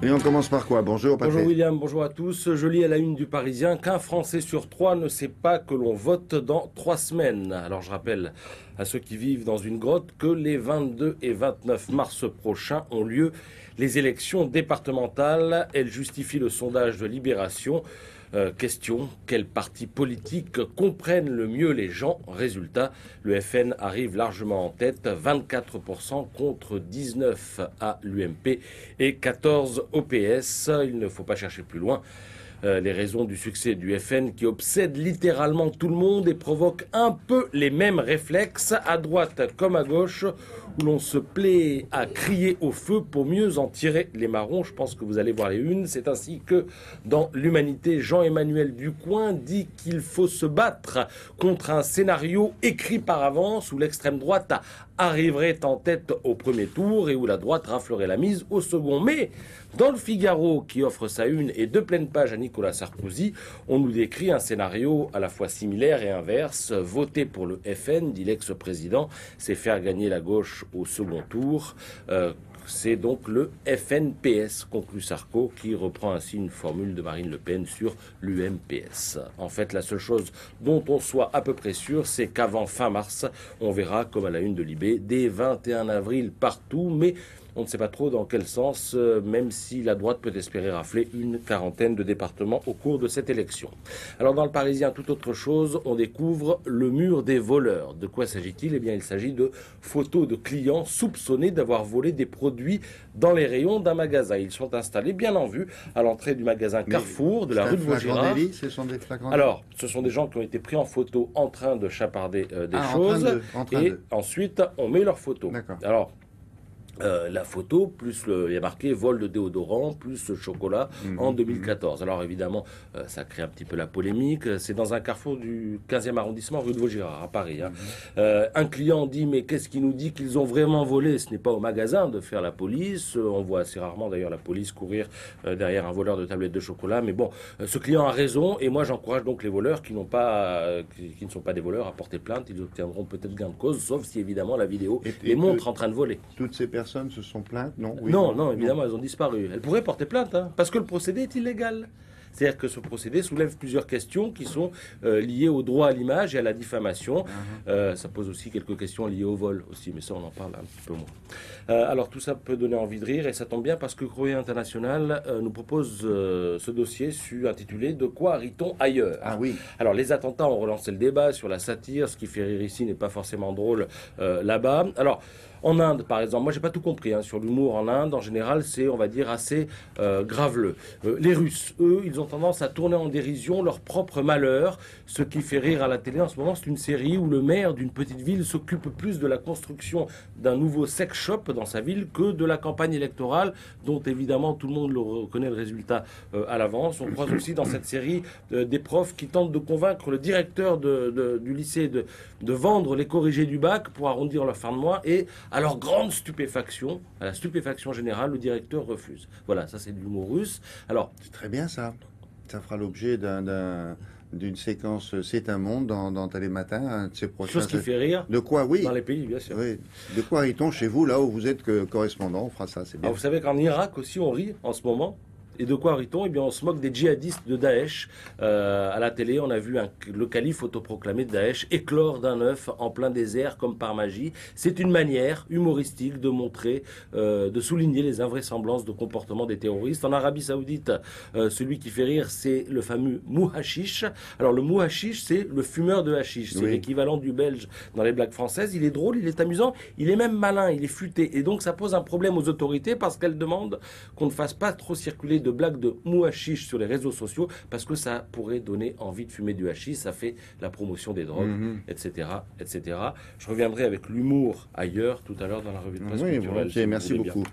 Et on commence par quoi? Bonjour Patrick. Bonjour William, bonjour à tous. Je lis à la une du Parisien qu'un Français sur 3 ne sait pas que l'on vote dans 3 semaines. Alors je rappelle à ceux qui vivent dans une grotte que les 22 et 29 mars prochains ont lieu les élections départementales. Elles justifient le sondage de Libération. Question, quels partis politiques comprennent le mieux les gens? Résultat, le FN arrive largement en tête, 24% contre 19 à l'UMP et 14 au PS. Il ne faut pas chercher plus loin. Les raisons du succès du FN qui obsède littéralement tout le monde et provoque un peu les mêmes réflexes à droite comme à gauche où l'on se plaît à crier au feu pour mieux en tirer les marrons. Je pense que vous allez voir les unes. C'est ainsi que dans l'Humanité, Jean-Emmanuel Ducoing dit qu'il faut se battre contre un scénario écrit par avance où l'extrême droite arriverait en tête au premier tour et où la droite raflerait la mise au second. Mais dans le Figaro, qui offre sa une et 2 pleines pages à Nicolas Sarkozy, on nous décrit un scénario à la fois similaire et inverse. Voter pour le FN, dit l'ex-président, c'est faire gagner la gauche au second tour. C'est donc le FNPS, conclut Sarko, qui reprend ainsi une formule de Marine Le Pen sur l'UMPS. En fait, la seule chose dont on soit à peu près sûr, c'est qu'avant fin mars, on verra, comme à la une de Libé, dès 21 avril partout, mais on ne sait pas trop dans quel sens, même si la droite peut espérer rafler une quarantaine de départements au cours de cette élection. Alors dans le Parisien, toute autre chose, on découvre le mur des voleurs. De quoi s'agit-il? Eh bien, il s'agit de photos de clients soupçonnés d'avoir volé des produits dans les rayons d'un magasin. Ils sont installés bien en vue à l'entrée du magasin Carrefour de la rue de Vaugirard. Ce sont des flagrants. Alors, ce sont des gens qui ont été pris en photo en train de chaparder des choses. Ensuite, on met leurs photos. Alors, la photo, plus il y a marqué vol de déodorant, plus chocolat en 2014. Alors évidemment, ça crée un petit peu la polémique. C'est dans un carrefour du 15e arrondissement, rue de Vaugirard, à Paris. Un client dit, mais qu'est-ce qui nous dit qu'ils ont vraiment volé? Ce n'est pas au magasin de faire la police. On voit assez rarement d'ailleurs la police courir derrière un voleur de tablettes de chocolat. Mais bon, ce client a raison et moi j'encourage donc les voleurs qui ne sont pas des voleurs à porter plainte. Ils obtiendront peut-être gain de cause, sauf si évidemment la vidéo les montre en train de voler. Toutes ces personnes se sont plaintes? Non, oui, non, évidemment, elles ont disparu. Elles pourraient porter plainte, parce que le procédé est illégal. C'est-à-dire que ce procédé soulève plusieurs questions qui sont liées au droit à l'image et à la diffamation. Ça pose aussi quelques questions liées au vol aussi, mais ça on en parle un petit peu moins. Alors tout ça peut donner envie de rire et ça tombe bien parce que Courrier International nous propose ce dossier intitulé « De quoi rit-on ailleurs ?» Ah oui. Alors les attentats ont relancé le débat sur la satire, ce qui fait rire ici n'est pas forcément drôle là-bas. Alors en Inde, par exemple, moi j'ai pas tout compris sur l'humour en Inde. En général, c'est, on va dire, assez graveleux. Les Russes, eux, ils ont tendance à tourner en dérision leur propre malheur. Ce qui fait rire à la télé en ce moment, c'est une série où le maire d'une petite ville s'occupe plus de la construction d'un nouveau sex shop dans sa ville que de la campagne électorale, dont évidemment tout le monde connaît le résultat à l'avance. On croise aussi dans cette série des profs qui tentent de convaincre le directeur du lycée de vendre les corrigés du bac pour arrondir leur fin de mois et à leur grande stupéfaction, à la stupéfaction générale, le directeur refuse. Voilà, ça c'est de l'humour russe. Alors, c'est très bien ça. Ça fera l'objet d'une séquence C'est un monde dans Télématin, un de ces prochains. Chose qui fait rire. De quoi, oui. Dans les pays, bien sûr. Oui. De quoi rit-on chez vous, là où vous êtes correspondant? On fera ça, c'est bien. Alors, vous savez qu'en Irak aussi, on rit en ce moment. Et de quoi rit-on? Eh bien, on se moque des djihadistes de Daesh. À la télé, on a vu le calife autoproclamé de Daesh éclore d'un œuf en plein désert comme par magie. C'est une manière humoristique de montrer, de souligner les invraisemblances de comportement des terroristes. En Arabie Saoudite, celui qui fait rire, c'est le fameux mouhashish. Alors, le mouhashish, c'est le fumeur de hashish. C'est l'équivalent du belge dans les blagues françaises. Il est drôle, il est amusant, il est même malin, il est futé. Et donc, ça pose un problème aux autorités parce qu'elles demandent qu'on ne fasse pas trop circuler de blagues de mouhashish sur les réseaux sociaux parce que ça pourrait donner envie de fumer du hashish, ça fait la promotion des drogues, etc., etc. Je reviendrai avec l'humour ailleurs tout à l'heure dans la revue de presse culturelle. Merci beaucoup.